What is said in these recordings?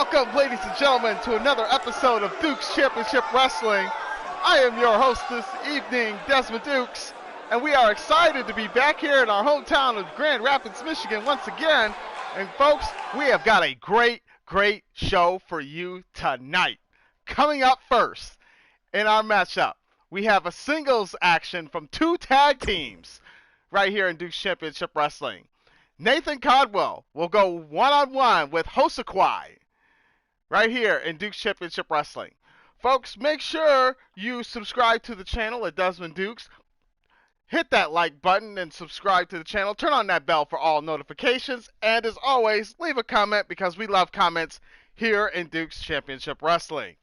Welcome, ladies and gentlemen, to another episode of Dukes Championship Wrestling. I am your host this evening, Desmond Dukes, and we are excited to be back here in our hometown of Grand Rapids, Michigan once again. And folks, we have got a great show for you tonight. Coming up first in our matchup, we have a singles action from two tag teams right here in Dukes Championship Wrestling. Nathan Caldwell will go one-on-one with HOSOQAI right here in Dukes Championship Wrestling. Folks, make sure you subscribe to the channel at Desmond Dukes. Hit that like button and subscribe to the channel. Turn on that bell for all notifications. And as always, leave a comment because we love comments here in Dukes Championship Wrestling.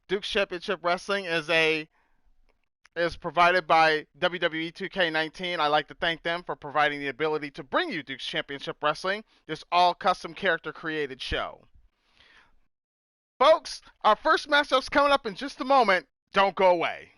Dukes Championship Wrestling is provided by WWE 2K19. I'd like to thank them for providing the ability to bring you Dukes Championship Wrestling, this all custom character created show. Folks, our first matchup's coming up in just a moment. Don't go away.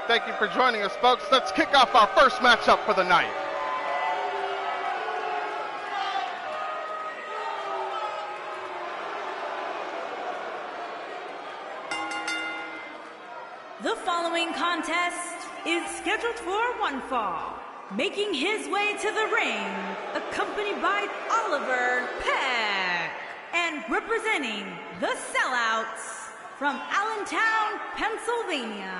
Thank you for joining us, folks. Let's kick off our first matchup for the night. The following contest is scheduled for one fall. Making his way to the ring, accompanied by Oliver Peck, and representing the Sellouts from Allentown, Pennsylvania,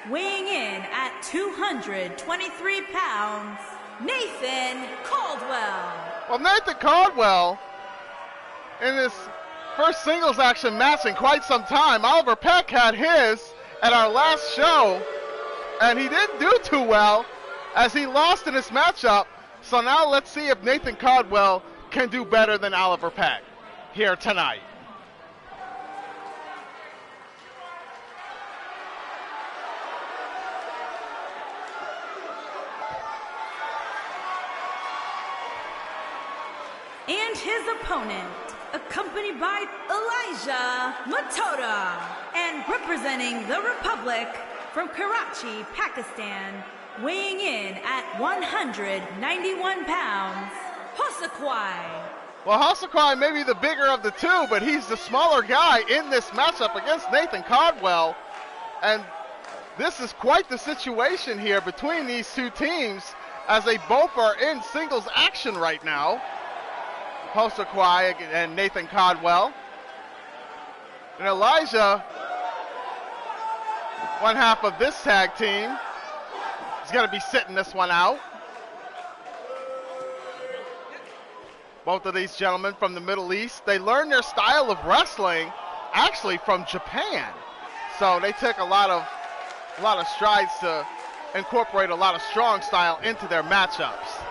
weighing in at 223 pounds, Nathan Caldwell. Well, Nathan Caldwell, in this first singles action match in quite some time, Oliver Peck had his at our last show, and he didn't do too well as he lost in this matchup. So now let's see if Nathan Caldwell can do better than Oliver Peck here tonight. And his opponent, accompanied by Elijah Matoda, and representing the Republic from Karachi, Pakistan, weighing in at 191 pounds, HOSOQAI. Well, HOSOQAI may be the bigger of the two, but he's the smaller guy in this matchup against Nathan Caldwell. And this is quite the situation here between these two teams as they both are in singles action right now. HOSOQAI and Nathan Caldwell. And Elijah, one half of this tag team, is going to be sitting this one out. Both of these gentlemen from the Middle East, they learned their style of wrestling actually from Japan. So they took a lot of strides to incorporate a lot of strong style into their matchups.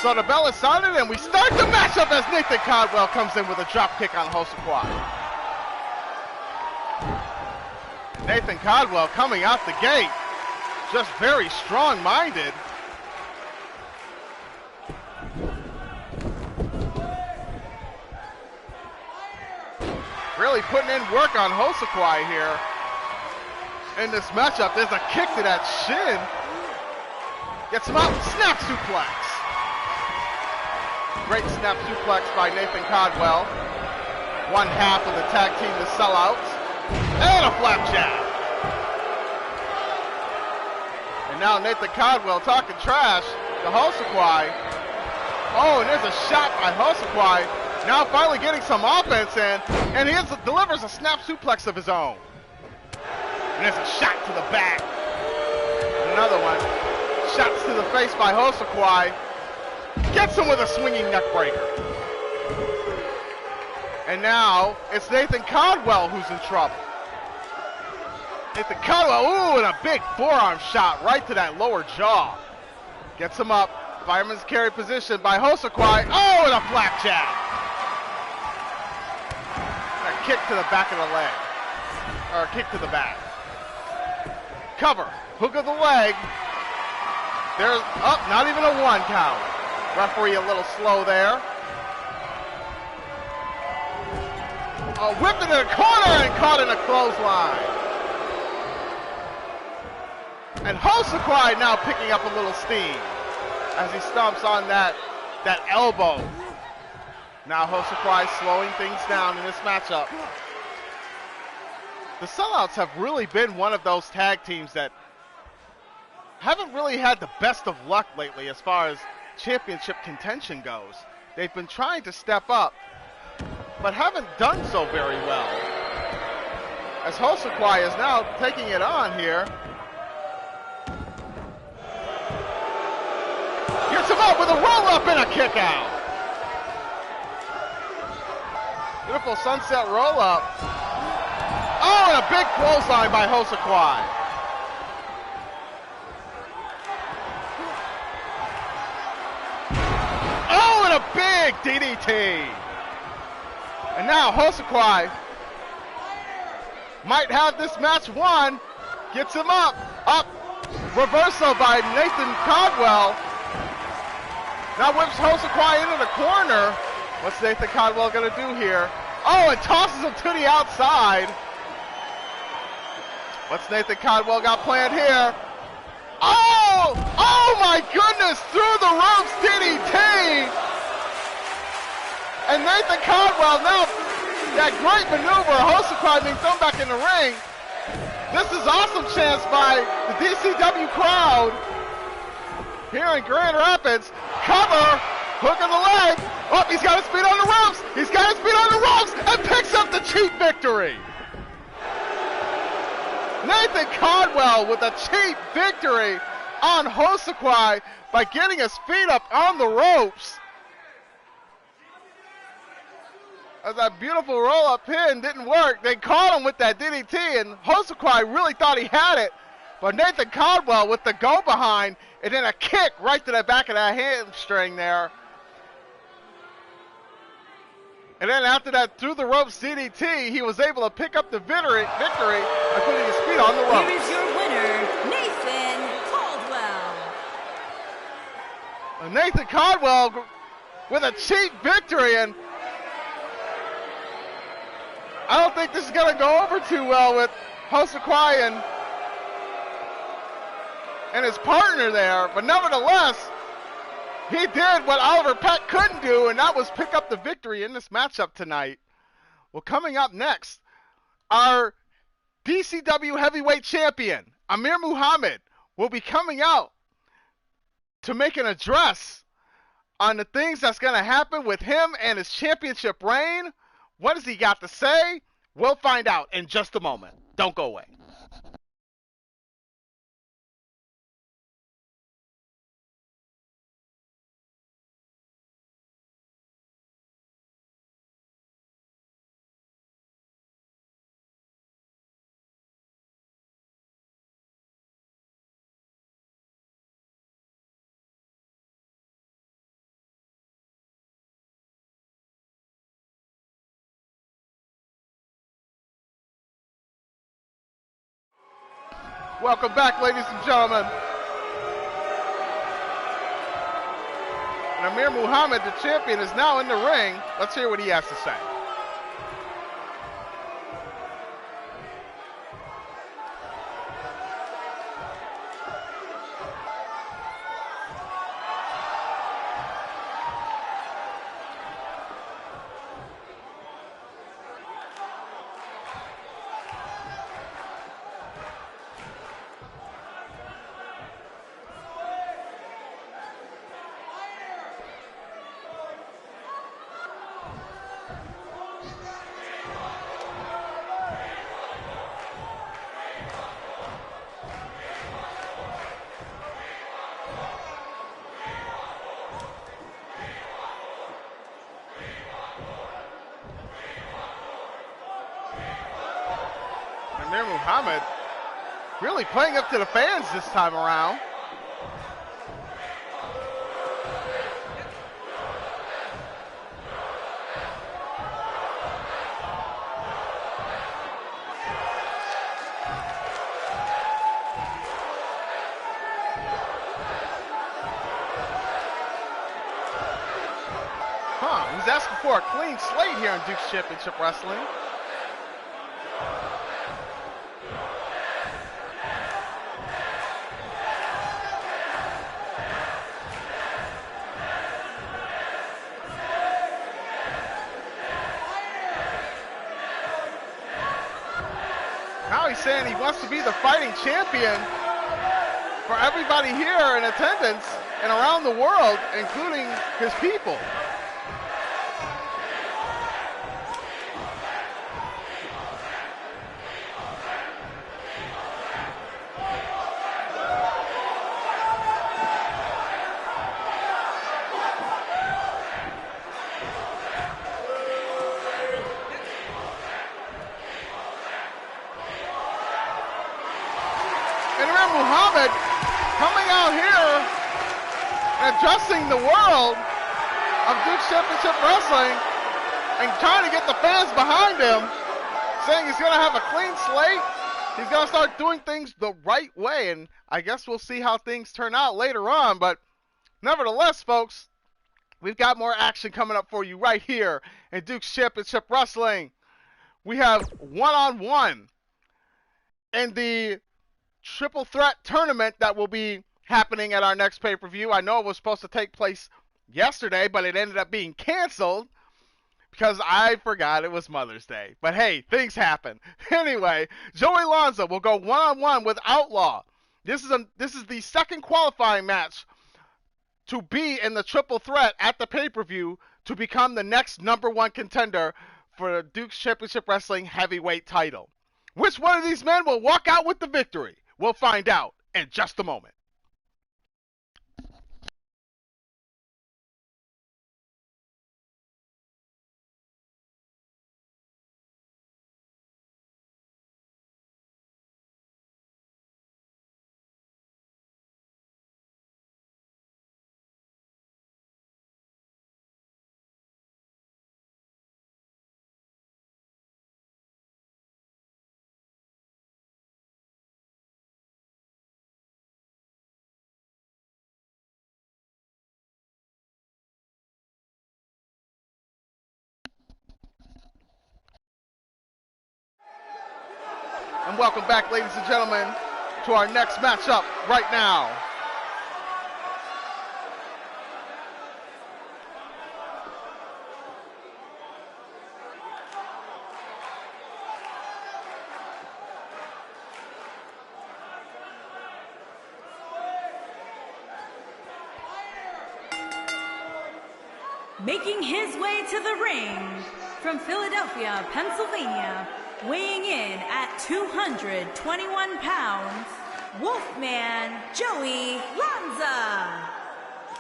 So the bell is sounded, and we start the matchup as Nathan Caldwell comes in with a drop kick on HOSOQAI. Nathan Caldwell coming out the gate, just very strong-minded. Really putting in work on HOSOQAI here in this matchup. There's a kick to that shin. Gets him out, snap suplex. Great snap suplex by Nathan Caldwell. One half of the tag team, the Sellouts. And a flapjack. now Nathan Caldwell talking trash to HOSOQAI. Oh, and there's a shot by HOSOQAI. Now finally getting some offense in, and he delivers a snap suplex of his own. And there's a shot to the back. Another one. Shots to the face by HOSOQAI. Gets him with a swinging neck breaker. And now it's Nathan Caldwell who's in trouble. Nathan Caldwell, ooh, and a big forearm shot right to that lower jaw. Gets him up. Fireman's carry position by HOSOQAI. Oh, and a flapjack. A kick to the back of the leg. Or a kick to the back. Cover. Hook of the leg. There's up, not even a 1 count. Referee a little slow there. Whipped it in the corner and caught in a clothesline. And HOSOQAI now picking up a little steam as he stomps on that elbow. Now HOSOQAI slowing things down in this matchup. The Sellouts have really been one of those tag teams that haven't really had the best of luck lately as far as championship contention goes. They've been trying to step up, but haven't done so very well. As HOSOQAI is now taking it on here. Gets him up with a roll-up and a kick out. Beautiful sunset roll-up. Oh, and a big clothesline by HOSOQAI. Oh, and a big DDT. And now HOSOQAI might have this match won. Gets him up. Reversal by Nathan Caldwell. Now whips HOSOQAI into the corner. What's Nathan Caldwell going to do here? Oh, and tosses him to the outside. What's Nathan Caldwell got planned here? Oh my goodness, through the ropes DDT. And Nathan Caldwell now, that great maneuver, HOSOQAI being thrown back in the ring. This is awesome chance by the DCW crowd here in Grand Rapids. Cover, hook in the leg. Oh, he's got his feet on the ropes. He's got his feet on the ropes and picks up the cheap victory. Nathan Caldwell with a cheap victory on HOSOQAI by getting his feet up on the ropes. As that beautiful roll-up pin didn't work, they caught him with that DDT, and HOSOQAI really thought he had it. But Nathan Caldwell with the go-behind, and then a kick right to the back of that hamstring there. And then after that, through the ropes DDT, he was able to pick up the victory by putting his feet on the ropes. Here is your winner, Nathan Caldwell. Nathan Caldwell with a cheap victory, and I don't think this is going to go over too well with HOSOQAI and his partner there, but nevertheless, he did what Oliver Peck couldn't do, and that was pick up the victory in this matchup tonight. Well, coming up next, our DCW heavyweight champion, AMIR Muhammad, will be coming out to make an address on the things that's going to happen with him and his championship reign. What has he got to say? We'll find out in just a moment. Don't go away. Welcome back, ladies and gentlemen. And AMIR Muhammad, the champion, is now in the ring. Let's hear what he has to say. Muhammad really playing up to the fans this time around. He's asking for a clean slate here in Duke's Championship Wrestling. Now he's saying he wants to be the fighting champion for everybody here in attendance and around the world, including his people. Muhammad coming out here and addressing the world of Duke's Championship Wrestling and trying to get the fans behind him, saying he's going to have a clean slate. He's going to start doing things the right way, and I guess we'll see how things turn out later on. But nevertheless, folks, we've got more action coming up for you right here in Duke's Championship Wrestling. We have one-on-one in the triple threat tournament that will be happening at our next pay-per-view. I know it was supposed to take place yesterday, but it ended up being canceled because I forgot it was Mother's Day. But hey, things happen. Anyway, Joey Lanza will go one-on-one with Outlaw. This is the second qualifying match to be in the triple threat at the pay-per-view to become the next #1 contender for the Duke's Championship Wrestling heavyweight title. Which one of these men will walk out with the victory? We'll find out in just a moment. And welcome back, ladies and gentlemen, to our next matchup right now. Making his way to the ring from Philadelphia, Pennsylvania, weighing in at 221 pounds, Wolfman Joey Lanza.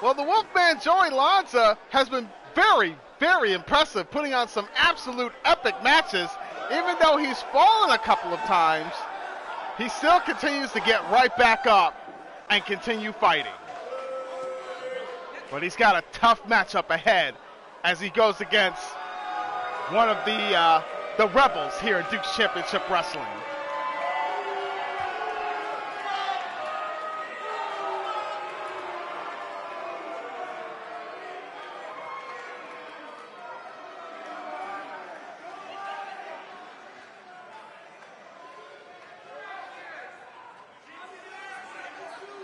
Well, the Wolfman Joey Lanza has been very, very impressive, putting on some absolute epic matches. Even though he's fallen a couple of times, he still continues to get right back up and continue fighting. But he's got a tough matchup ahead as he goes against one of the Rebels here in Duke's Championship Wrestling.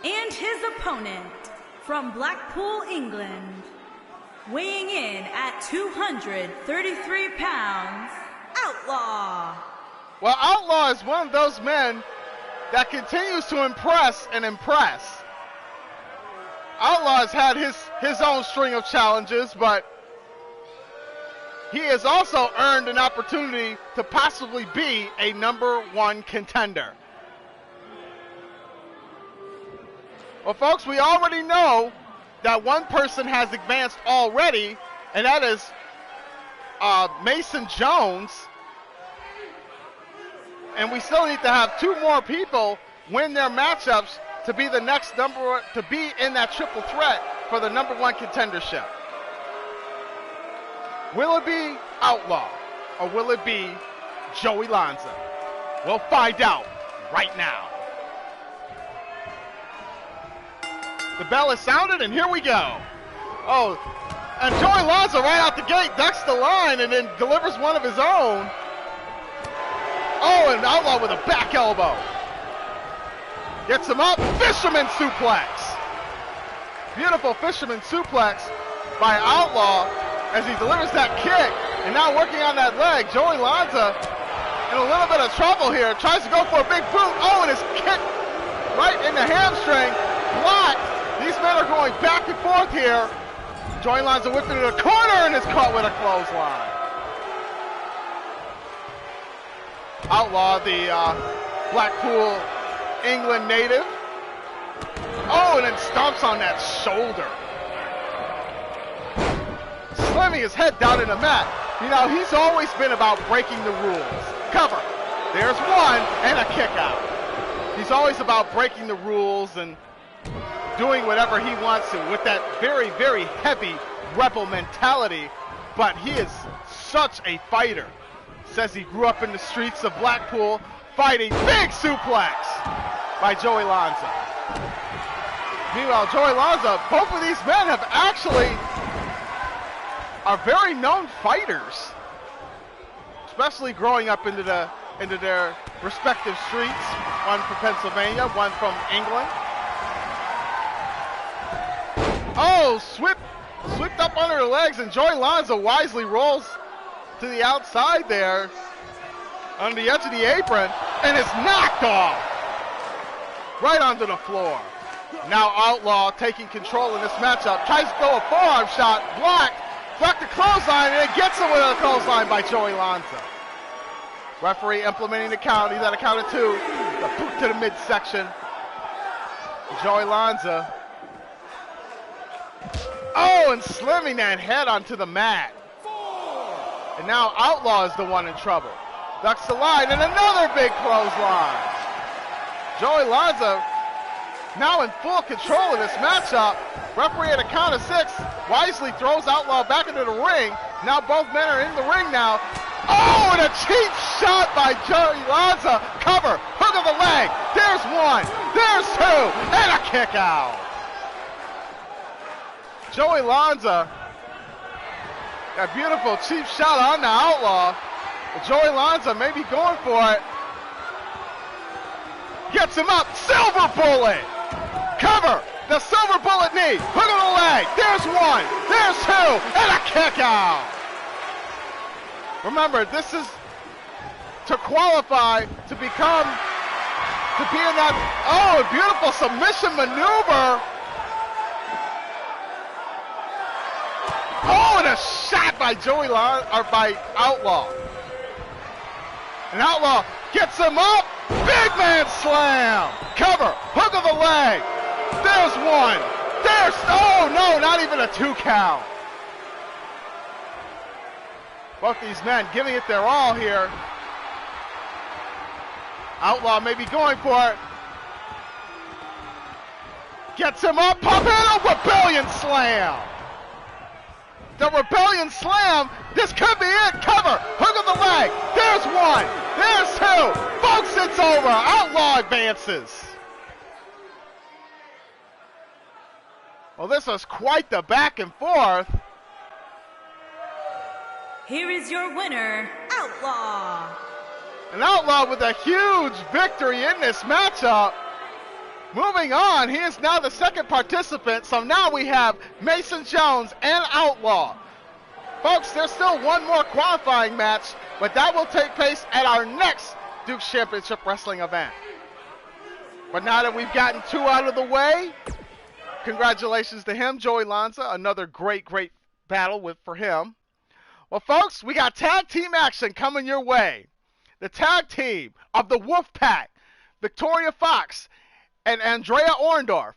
And his opponent from Blackpool, England, weighing in at 233 pounds, Outlaw. Well, Outlaw is one of those men that continues to impress and impress. Outlaw has had his own string of challenges, but he has also earned an opportunity to possibly be a #1 contender. Well, folks, we already know that one person has advanced already, and that is Mason Jones. And we still need to have 2 more people win their matchups to be the next to be in that triple threat for the #1 contendership. Will it be Outlaw or will it be Joey Lanza? We'll find out right now. The bell is sounded and here we go. Oh, and Joey Lanza right out the gate ducks the line and then delivers one of his own. Oh, and Outlaw with a back elbow. Gets him up, fisherman suplex. Beautiful fisherman suplex by Outlaw as he delivers that kick. And now working on that leg, Joey Lanza in a little bit of trouble here. Tries to go for a big boot. Oh, and his kick right in the hamstring. Blocked. These men are going back and forth here. Joey Lanza whipping to the corner and is caught with a clothesline. Outlaw, the Blackpool, England native. Oh, and then stomps on that shoulder. Slamming his head down in the mat. You know, he's always been about breaking the rules. Cover. There's one and a kick out. He's always about breaking the rules and doing whatever he wants to with that very, very heavy rebel mentality. But he is such a fighter. Says he grew up in the streets of Blackpool fighting. Big suplex by Joey Lanza. Meanwhile, Joey Lanza, both of these men have actually are very known fighters, especially growing up into their respective streets. One from Pennsylvania, one from England. Oh, swept up under the legs, and Joey Lanza wisely rolls to the outside there on the edge of the apron and is knocked off right onto the floor. Now Outlaw taking control in this matchup, tries to throw a forearm shot, blocked the clothesline, and it gets him with a clothesline by Joey Lanza. Referee implementing the count. He's at a count of 2. The boot to the midsection. Joey Lanza. Oh, and slamming that head onto the mat. And now Outlaw is the one in trouble. Ducks the line, and another big clothesline. Joey Lanza now in full control of this matchup. Referee at a count of 6 wisely throws Outlaw back into the ring. Now both men are in the ring now. Oh, and a cheap shot by Joey Lanza. Cover, hook of the leg. There's 1, there's 2, and a kick out. Joey Lanza, a beautiful cheap shot on the Outlaw. Joey Lanza may be going for it. Gets him up, silver bullet. Cover, the silver bullet knee, hook of the leg. There's 1, there's 2, and a kick out. Remember, this is to qualify to be in that, oh, beautiful submission maneuver. Oh, and a shot by by Outlaw. And Outlaw gets him up. Big man slam. Cover. Hook of the leg. There's 1. There's, oh no, not even a 2 count. Both these men giving it their all here. Outlaw may be going for it. Gets him up. Pump in a Rebellion slam. The Rebellion slam. This could be it. Cover. Hook of the leg. There's 1. There's 2. Folks, it's over. Outlaw advances. Well, this was quite the back and forth. Here is your winner, Outlaw. An Outlaw with a huge victory in this matchup. Moving on, he is now the second participant, so now we have Mason Jones and Outlaw. Folks, there's still one more qualifying match, but that will take place at our next Duke's Championship Wrestling event. But now that we've gotten 2 out of the way, congratulations to him, Joey Lanza. Another great battle for him. Well, folks, we got tag team action coming your way. The tag team of the Wolfpack, Victoria Fox and Andrea Orndorff,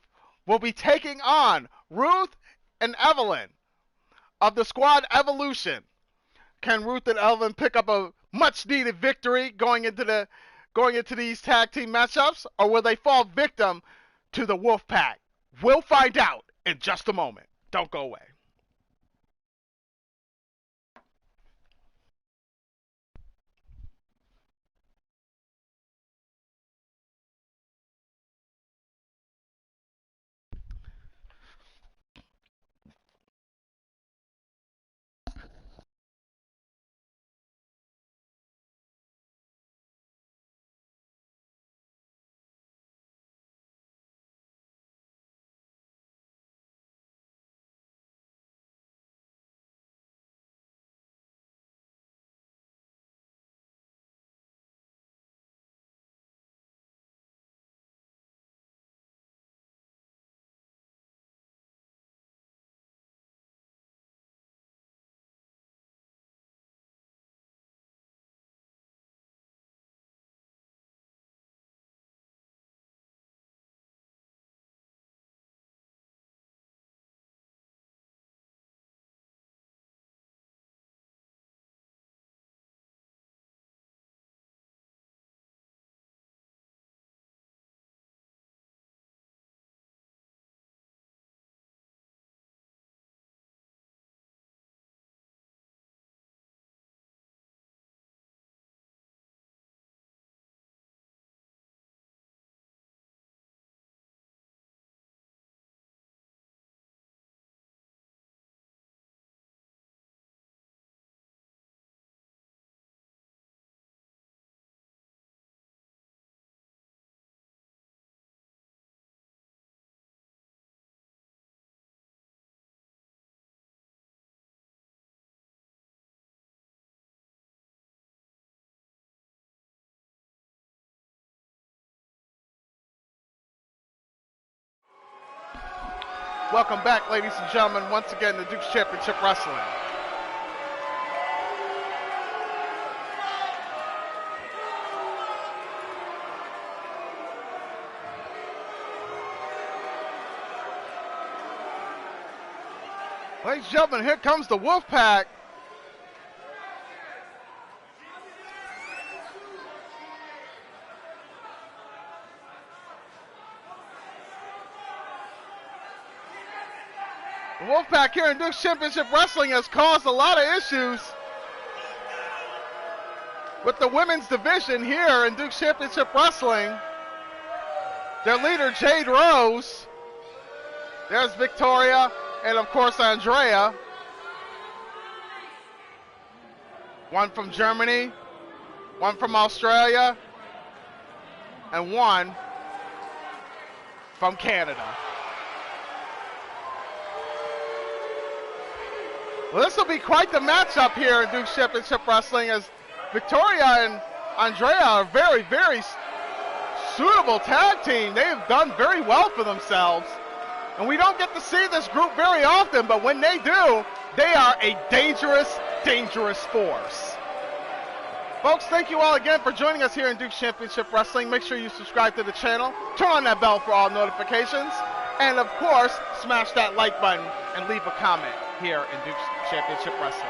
will be taking on Ruth and Evelyn of the Squad Evolution. Can Ruth and Evelyn pick up a much-needed victory going into the going into these tag team matchups, or will they fall victim to the Wolfpack? We'll find out in just a moment. Don't go away. Welcome back, ladies and gentlemen, once again to Duke's Championship Wrestling. Ladies and gentlemen, here comes the Wolfpack. The Wolfpack here in Duke's Championship Wrestling has caused a lot of issues with the women's division here in Duke's Championship Wrestling. Their leader, Jade Rose. There's Victoria and, of course, Andrea. One from Germany, one from Australia, and one from Canada. Well, this will be quite the matchup here in Duke's Championship Wrestling, as Victoria and Andrea are a very, very suitable tag team. They have done very well for themselves. And we don't get to see this group very often, but when they do, they are a dangerous, dangerous force. Folks, thank you all again for joining us here in Duke's Championship Wrestling. Make sure you subscribe to the channel, turn on that bell for all notifications, and of course, smash that like button and leave a comment here in Duke's Championship Wrestling.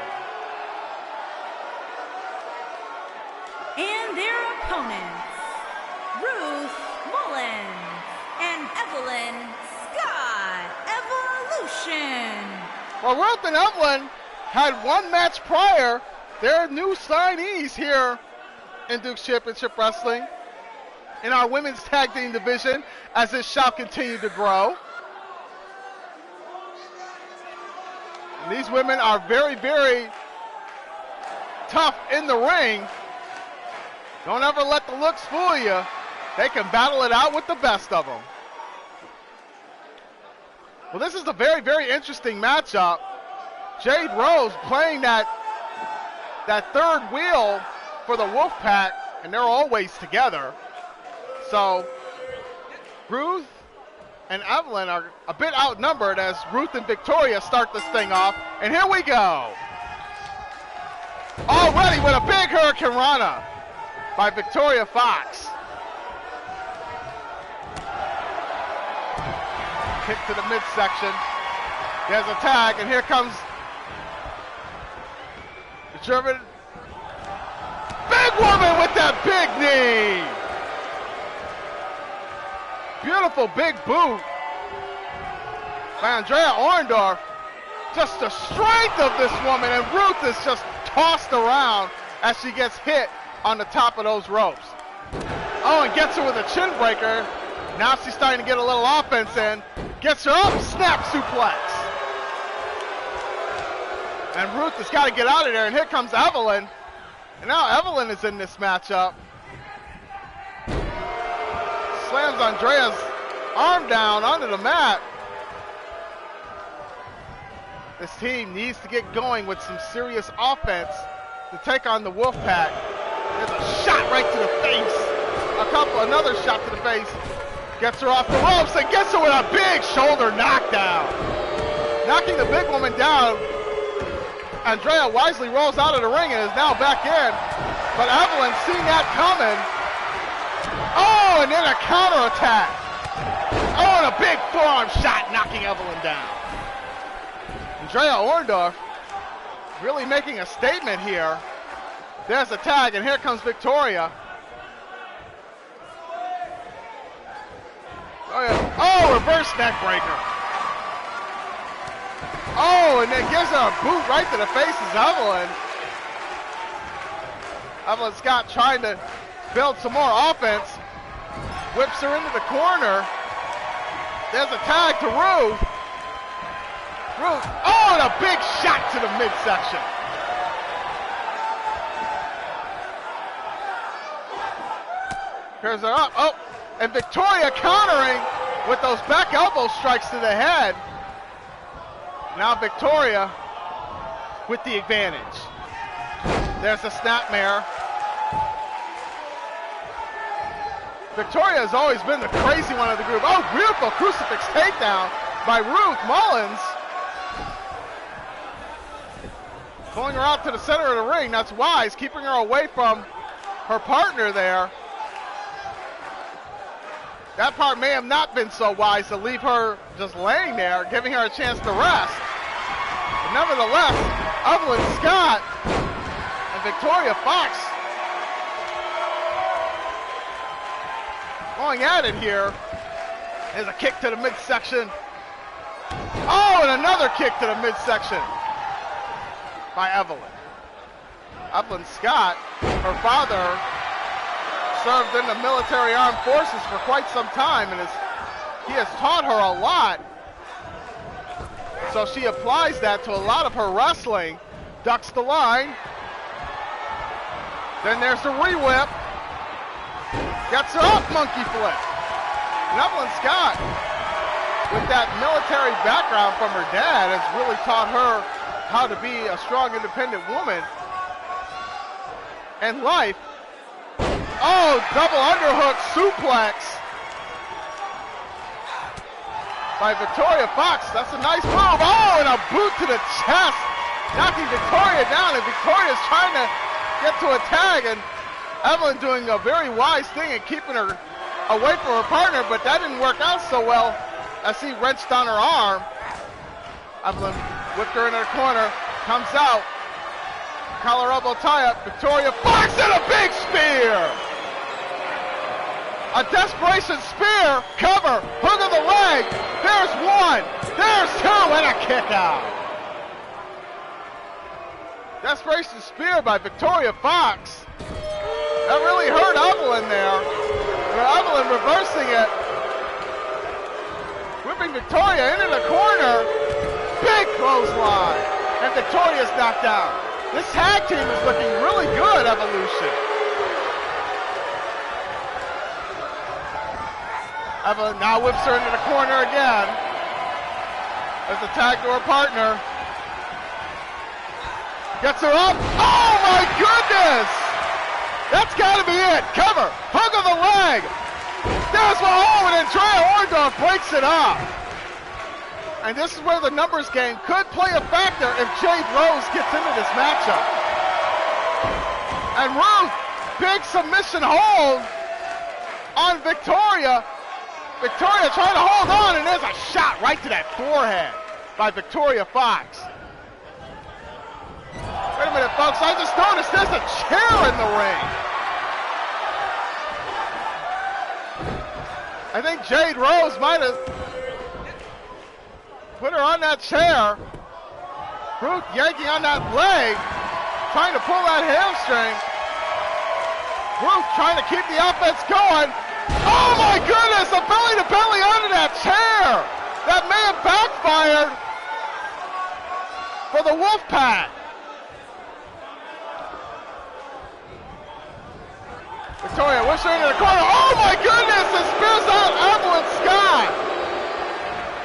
And their opponents, Ruth Mullins and Evelyn Scott Evolution. Well, Ruth and Evelyn had one match prior. They're new signees here in Duke's Championship Wrestling in our women's tag team division, as it shall continue to grow. And these women are very, very tough in the ring. Don't ever let the looks fool you. They can battle it out with the best of them. Well, this is a very, very interesting matchup. Jade Rose playing that third wheel for the Wolfpack, and they're always together. So Ruth and Evelyn are a bit outnumbered as Ruth and Victoria start this thing off. And here we go. Already with a big Hurricane Rana by Victoria Fox. Kick to the midsection. There's a tag, and here comes the German. Big big woman with that big knee. Beautiful big boot by Andrea Orndorff. Just the strength of this woman, and Ruth is just tossed around as she gets hit on the top of those ropes. Oh, and gets her with a chin breaker. Now she's starting to get a little offense in. Gets her up, snap suplex. And Ruth has got to get out of there, and here comes Evelyn. And now Evelyn is in this matchup. Slams Andrea's arm down onto the mat. This team needs to get going with some serious offense to take on the Wolfpack. There's a shot right to the face. Another shot to the face. Gets her off the ropes and gets her with a big shoulder knockdown. Knocking the big woman down. Andrea wisely rolls out of the ring and is now back in. But Evelyn seeing that coming. Oh, and then a counterattack. Oh, and a big forearm shot knocking Evelyn down. Andrea Orndorff really making a statement here. There's a tag, and here comes Victoria. Oh, yeah. Oh, reverse neck breaker. Oh, and then gives her a boot right to the face of Evelyn. Evelyn Scott trying to build some more offense. Whips her into the corner. There's a tag to Ruth. Ruth, oh, and a big shot to the midsection. Pairs her up, oh, and Victoria countering with those back elbow strikes to the head. Now Victoria with the advantage. There's a snapmare. Victoria has always been the crazy one of the group. Oh, beautiful crucifix takedown by Ruth Mullins. Pulling her out to the center of the ring. That's wise, keeping her away from her partner there. That part may have not been so wise to leave her just laying there, giving her a chance to rest. But nevertheless, Evelyn Scott and Victoria Fox going at it here. There's a kick to the midsection. Oh, and another kick to the midsection by Evelyn. Evelyn Scott, her father served in the military armed forces for quite some time, and he has taught her a lot. So she applies that to a lot of her wrestling. Ducks the line. Then there's the re-whip. Gets her up, monkey flip. And Evelyn Scott, with that military background from her dad, has really taught her how to be a strong, independent woman in life. Oh, double underhook suplex by Victoria Fox. That's a nice move. Oh, and a boot to the chest, knocking Victoria down, and Victoria's trying to get to a tag, and Evelyn doing a very wise thing and keeping her away from her partner, but that didn't work out so well as he wrenched on her arm. Evelyn whipped her into the corner, comes out, collar elbow tie-up, Victoria Fox and a big spear! A desperation spear, cover, hook of the leg, there's one, there's two, and a kick out. Desperation spear by Victoria Fox. That really hurt Evelyn there. Evelyn reversing it. Whipping Victoria into the corner. Big clothesline. And Victoria's knocked out. This tag team is looking really good, Evolution. Evelyn now whips her into the corner again. There's a tag to her partner. Gets her up. Oh my goodness! That's got to be it. Cover. Hook of the leg. There's one. And Andrea Orndorff breaks it up. And this is where the numbers game could play a factor if Jade Rose gets into this matchup. And Ruth, big submission hold on Victoria. Victoria trying to hold on, and there's a shot right to that forehead by Victoria Fox. Wait a minute, folks. I just noticed there's a chair in the ring. I think Jade Rose might have put her on that chair. Ruth yanking on that leg, trying to pull that hamstring. Ruth trying to keep the offense going. Oh my goodness, a belly to belly under that chair. That may have backfired for the Wolfpack. Victoria whistling into the corner. Oh my goodness, it spears out Evelyn Scott.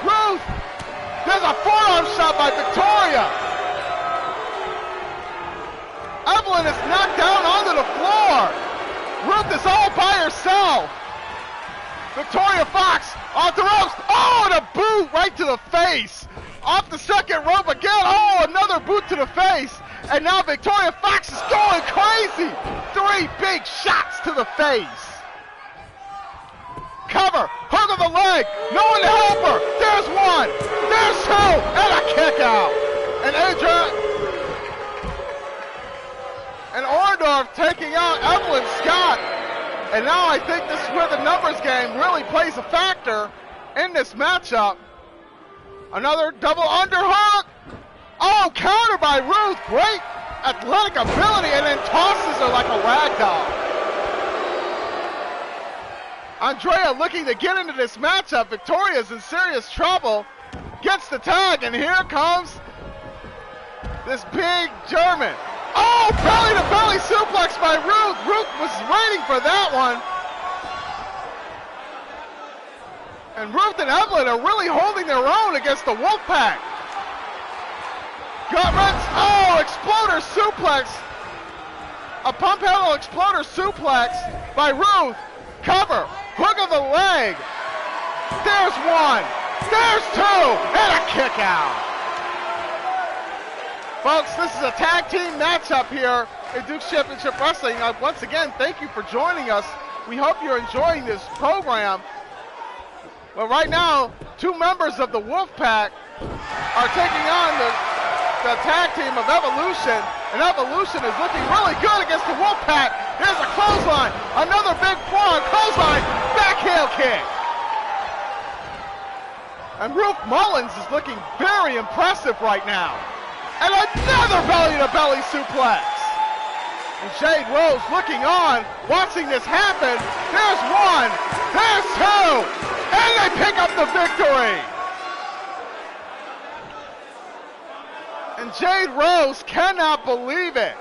Ruth, there's a forearm shot by Victoria. Evelyn is knocked down onto the floor. Ruth is all by herself. Victoria Fox off the ropes. Oh, and a boot right to the face. Off the second rope again. Oh, another boot to the face. And now Victoria Fox is going crazy. 3 big shots to the face. Cover, hook of the leg. No one to help her. There's one. There's two. And a kick out. And Orndorff taking out Evelyn Scott. And now I think this is where the numbers game really plays a factor in this matchup. Another double underhook. Oh, counter by Ruth. Great athletic ability, and then tosses her like a rag doll. Andrea looking to get into this matchup. Victoria's in serious trouble. Gets the tag, and here comes this big German. Oh, belly to belly suplex by Ruth. Ruth was waiting for that one. And Ruth and Evelyn are really holding their own against the Wolfpack. Gut wrench. Oh, exploder suplex. A pump handle exploder suplex by Ruth. Cover. Hook of the leg. There's one. There's two. And a kick out. Folks, this is a tag team matchup here in Duke's Championship Wrestling. Once again, thank you for joining us. We hope you're enjoying this program. Well, right now, 2 members of the Wolfpack are taking on the tag team of Evolution, and Evolution is looking really good against the Wolfpack. Here's a clothesline, another big forearm clothesline, back heel kick. And Ruth Mullins is looking very impressive right now. And another belly-to-belly suplex. And Jade Rose looking on, watching this happen. There's one, there's two, and they pick up the victory. And Jade Rose cannot believe it.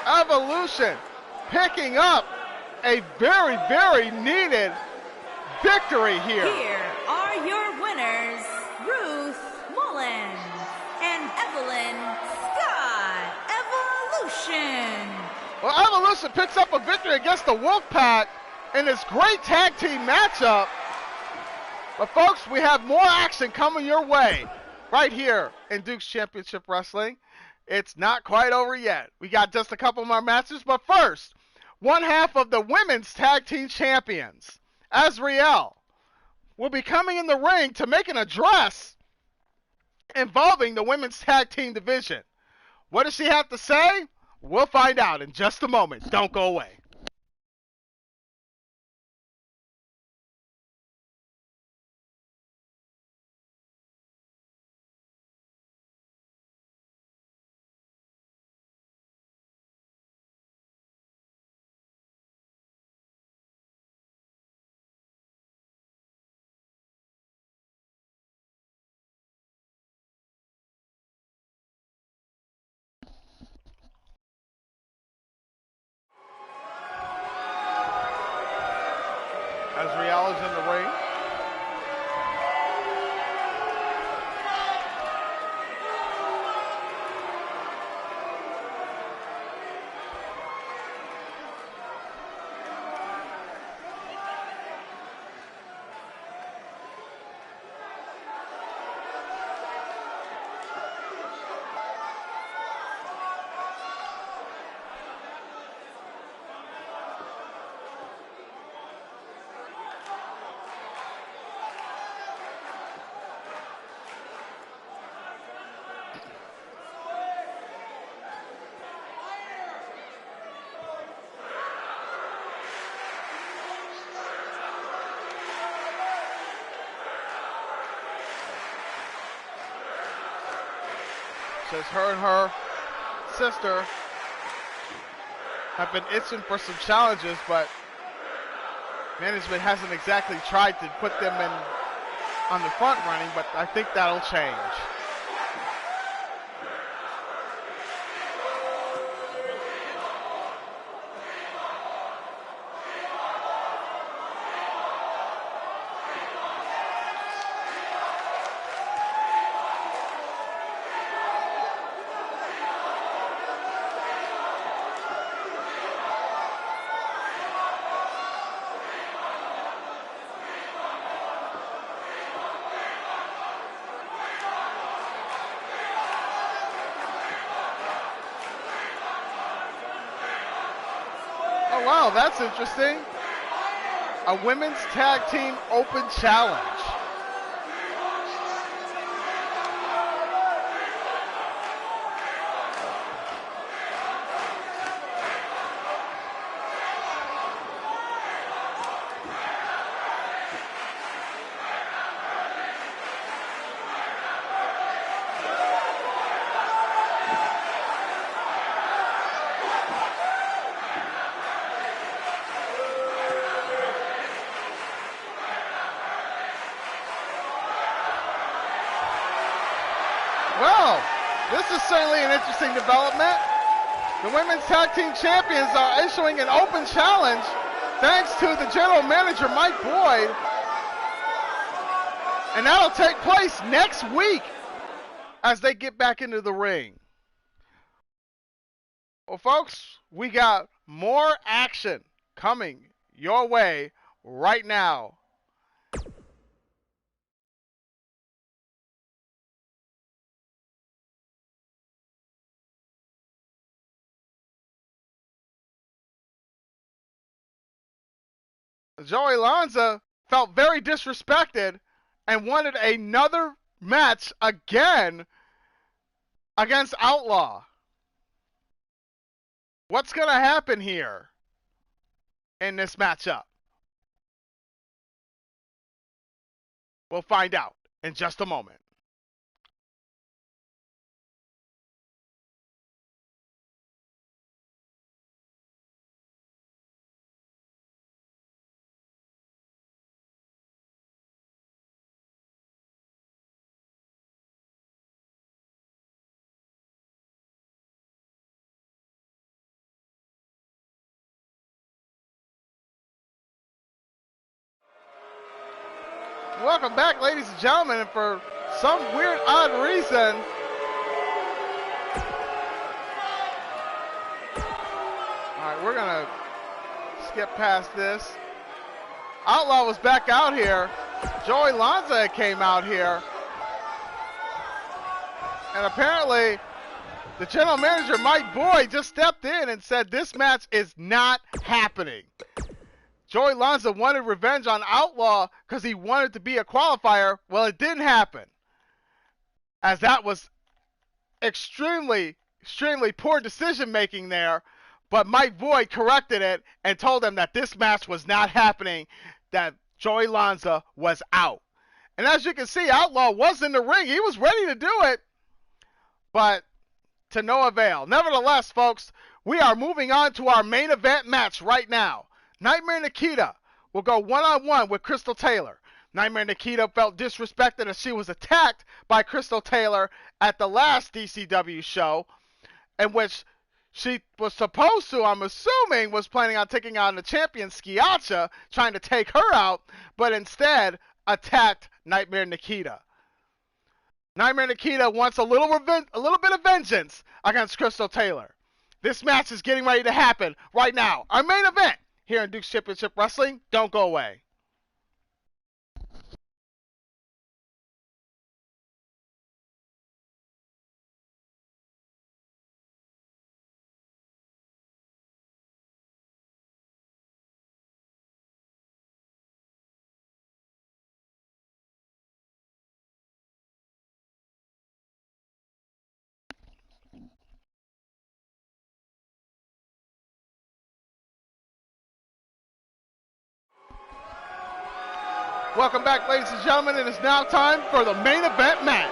Evolution picking up a very, very needed victory here. Here are your winners, Ruth Mullins and Evelyn Scott. Evolution. Well, Evolution picks up a victory against the Wolfpack in this great tag team matchup. But folks, we have more action coming your way right here in Duke's Championship Wrestling. It's not quite over yet. We got just a couple more matches, but first, one half of the women's tag team champions, AZRAEL, will be coming in the ring to make an address involving the women's tag team division. What does she have to say? We'll find out in just a moment. Don't go away. AZRAEL is in the ring. Says her and her sister have been itching for some challenges, but management hasn't exactly tried to put them in on the front running, but I think that'll change. Oh, wow, that's interesting. A women's tag team open challenge. Well, this is certainly an interesting development. The women's tag team champions are issuing an open challenge thanks to the general manager, Mike Boyd. And that'll take place next week as they get back into the ring. Well, folks, we got more action coming your way right now. Joey Lanza felt very disrespected and wanted another match again against Outlaw. What's going to happen here in this matchup? We'll find out in just a moment. Welcome back, ladies and gentlemen, and for some weird, odd reason, all right, we're gonna skip past this. Outlaw was back out here. Joey Lanza came out here, and apparently the general manager, Mike Boyd, just stepped in and said this match is not happening. Joey Lanza wanted revenge on Outlaw because he wanted to be a qualifier. Well, it didn't happen, as that was extremely poor decision making there. But Mike Boyd corrected it and told him that this match was not happening, that Joey Lanza was out. And as you can see, Outlaw was in the ring. He was ready to do it, but to no avail. Nevertheless, folks, we are moving on to our main event match right now. Nightmare Nikita will go one-on-one with Crystal Taylor. Nightmare Nikita felt disrespected as she was attacked by Crystal Taylor at the last DCW show, in which she was supposed to, I'm assuming, was planning on taking on the champion Skiacha, trying to take her out, but instead attacked Nightmare Nikita. Nightmare Nikita wants a little bit of vengeance against Crystal Taylor. This match is getting ready to happen right now. Our main event here in Duke's Championship Wrestling. Don't go away. Welcome back, ladies and gentlemen. It is now time for the main event match.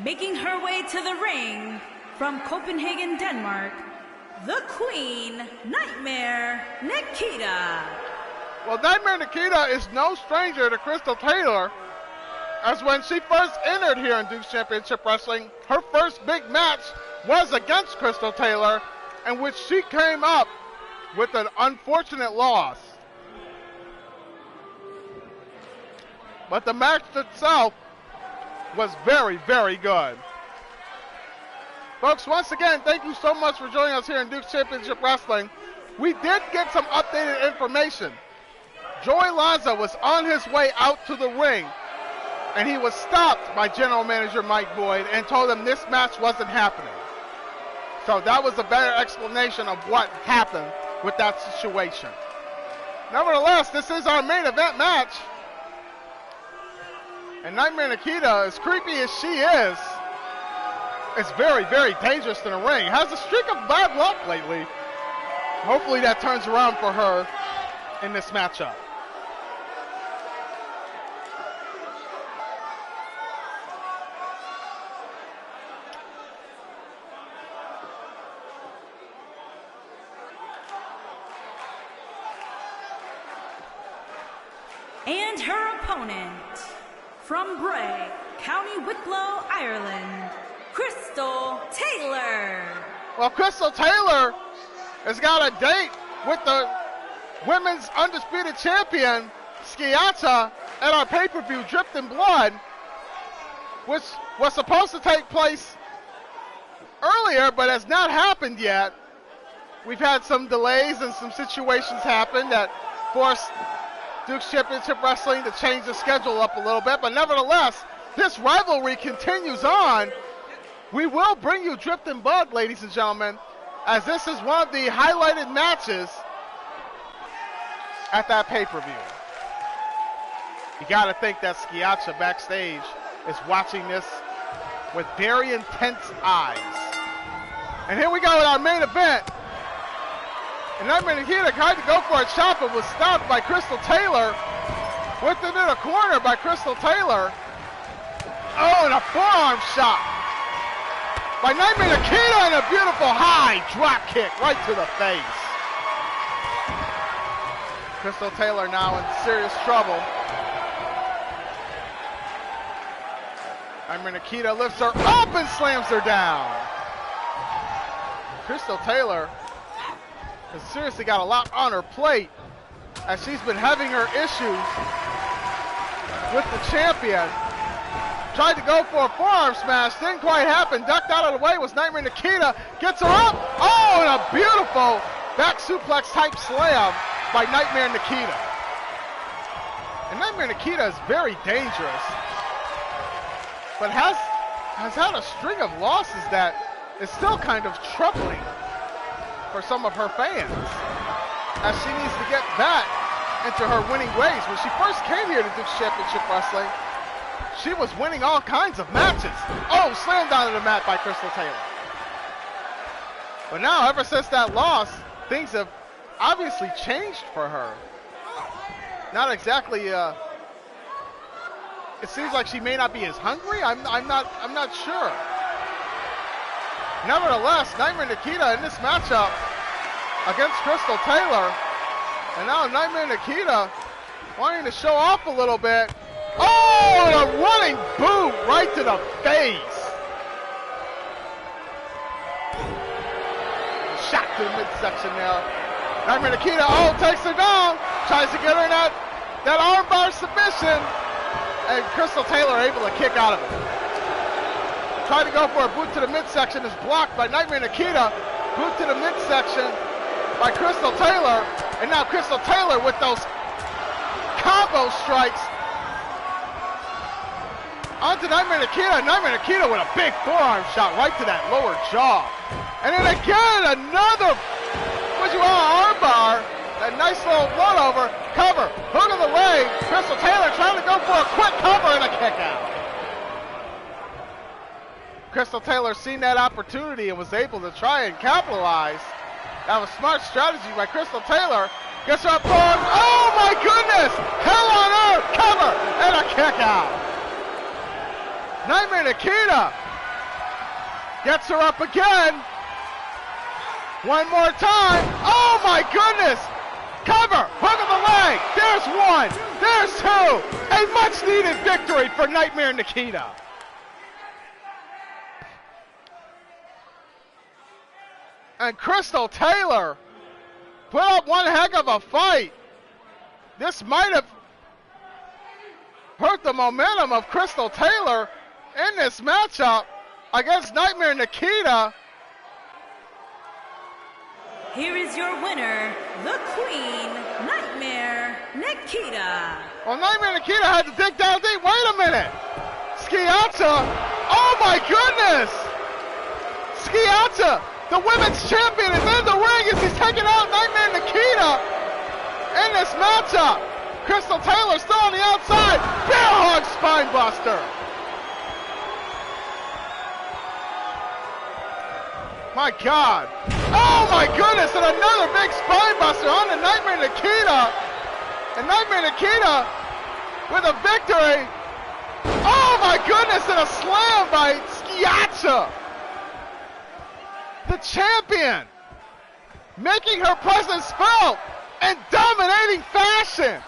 Making her way to the ring from Copenhagen, Denmark, the Queen, Nightmare Nikita. Well, Nightmare Nikita is no stranger to Crystal Taylor, as when she first entered here in Duke's Championship Wrestling, her first big match was against Crystal Taylor, in which she came up with an unfortunate loss. But the match itself was very, very good. Folks, once again, thank you so much for joining us here in Duke's Championship Wrestling. We did get some updated information. Joey Lanza was on his way out to the ring, and he was stopped by General Manager Mike Boyd and told him this match wasn't happening. So that was a better explanation of what happened with that situation. Nevertheless, this is our main event match. And Nightmare Nikita, as creepy as she is very, very dangerous in the ring. Has a streak of bad luck lately. Hopefully that turns around for her in this matchup. And her opponent, from Bray, County Wicklow, Ireland, Crystal Taylor. Well, Crystal Taylor has got a date with the women's undisputed champion, Skiata, at our pay-per-view, Dripped in Blood, which was supposed to take place earlier, but has not happened yet. We've had some delays and some situations happen that forced Duke's Championship Wrestling to change the schedule up a little bit, but nevertheless, this rivalry continues on. We will bring you Dripped in Blood, ladies and gentlemen, as this is one of the highlighted matches at that pay-per-view. You gotta think that Skiacha backstage is watching this with very intense eyes. And here we go with our main event. And Nightmare Nikita tried to go for a shot, but was stopped by Crystal Taylor. Whipped into the corner by Crystal Taylor. Oh, and a forearm shot by Nightmare Nikita, and a beautiful high drop kick right to the face. Crystal Taylor now in serious trouble. Nightmare Nikita lifts her up and slams her down. Crystal Taylor has seriously got a lot on her plate, as she's been having her issues with the champion. Tried to go for a forearm smash, didn't quite happen. Ducked out of the way was Nightmare Nikita. Gets her up. Oh, and a beautiful back suplex type slam by Nightmare Nikita. And Nightmare Nikita is very dangerous, but has had a string of losses that is still kind of troubling for some of her fans, as she needs to get back into her winning ways. When she first came here to Duke's Championship Wrestling, she was winning all kinds of matches. Oh, slammed onto the mat by Crystal Taylor. But now, ever since that loss, things have obviously changed for her. Not exactly, it seems like she may not be as hungry. I'm not sure. Nevertheless, Nightmare Nikita in this matchup against Crystal Taylor. And now Nightmare Nikita wanting to show off a little bit. Oh, and a running boot right to the face. Shot to the midsection there. Nightmare Nikita, oh, takes her down. Tries to get her in that armbar submission. And Crystal Taylor able to kick out of it. Tried to go for a boot to the midsection, is blocked by Nightmare Nikita. Boot to the midsection by Crystal Taylor. And now Crystal Taylor with those combo strikes onto Nightmare Nikita. Nightmare Nikita with a big forearm shot right to that lower jaw. And then again, another, armbar. That nice little run over, cover, hook of the leg. Crystal Taylor trying to go for a quick cover and a kick out. Crystal Taylor seen that opportunity and was able to try and capitalize. That was smart strategy by Crystal Taylor. Gets her up forward. Oh my goodness! Hell on earth! Cover and a kick out. Nightmare Nikita Gets her up again. One more time. Oh my goodness. Cover. Hook of the leg. There's one. There's two. A much needed victory for Nightmare Nikita. And Crystal Taylor put up one heck of a fight. This might have hurt the momentum of Crystal Taylor in this matchup against Nightmare Nikita. Here is your winner, the Queen, Nightmare Nikita. Well, Nightmare Nikita had to dig down deep. Wait a minute. Skiata. Oh my goodness. Skiata, the women's champion, is in the ring as he's taking out Nightmare Nikita in this matchup. Crystal Taylor still on the outside. Bear hug spine buster. My God. Oh my goodness, and another big spine buster on the Nightmare Nikita. And Nightmare Nikita with a victory. Oh my goodness, and a slam by Skiata. The champion making her presence felt in dominating fashion.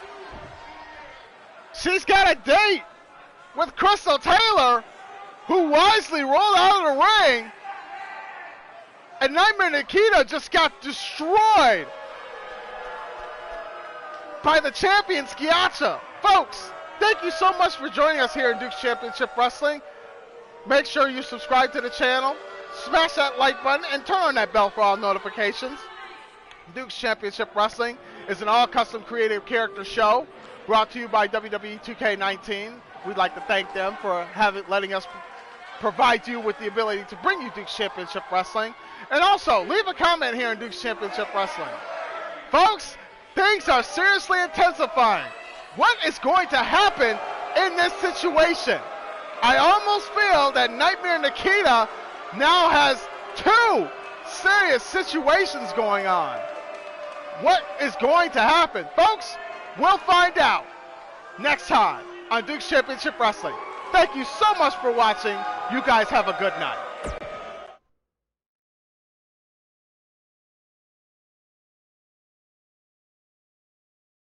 She's got a date with Crystal Taylor, who wisely rolled out of the ring. And Nightmare Nikita just got destroyed by the champion Skiata. Folks, thank you so much for joining us here in Duke's Championship Wrestling. Make sure you subscribe to the channel, smash that like button, and turn on that bell for all notifications. Duke's Championship Wrestling is an all-custom creative character show brought to you by WWE 2K19. We'd like to thank them for letting us provide you with the ability to bring you Duke's Championship Wrestling. And also, leave a comment here in Duke's Championship Wrestling. Folks, things are seriously intensifying. What is going to happen in this situation? I almost feel that Nightmare Nikita now has two serious situations going on. What is going to happen? Folks, we'll find out next time on Duke's Championship Wrestling. Thank you so much for watching. You guys have a good night.